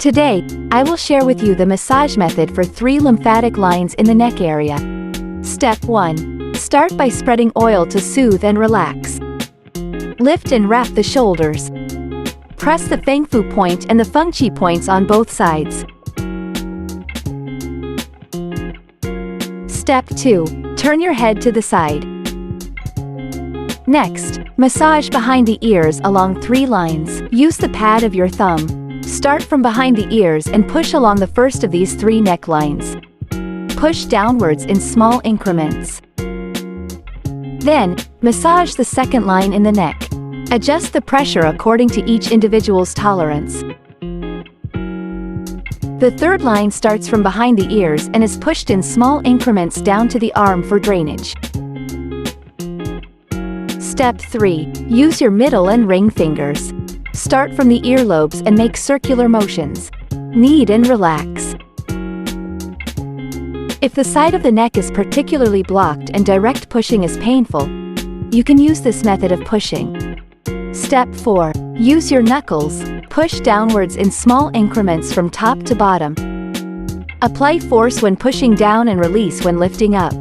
Today, I will share with you the massage method for 3 lymphatic lines in the neck area. Step 1. Start by spreading oil to soothe and relax. Lift and wrap the shoulders. Press the Feng Fu point and the Feng Qi points on both sides. Step 2. Turn your head to the side. Next, massage behind the ears along 3 lines. Use the pad of your thumb. Start from behind the ears and push along the first of these 3 neck lines. Push downwards in small increments. Then, massage the second line in the neck. Adjust the pressure according to each individual's tolerance. The third line starts from behind the ears and is pushed in small increments down to the arm for drainage. Step 3. Use your middle and ring fingers. Start from the earlobes and make circular motions. Knead and relax. If the side of the neck is particularly blocked and direct pushing is painful, you can use this method of pushing. Step 4. Use your knuckles. Push downwards in small increments from top to bottom. Apply force when pushing down and release when lifting up.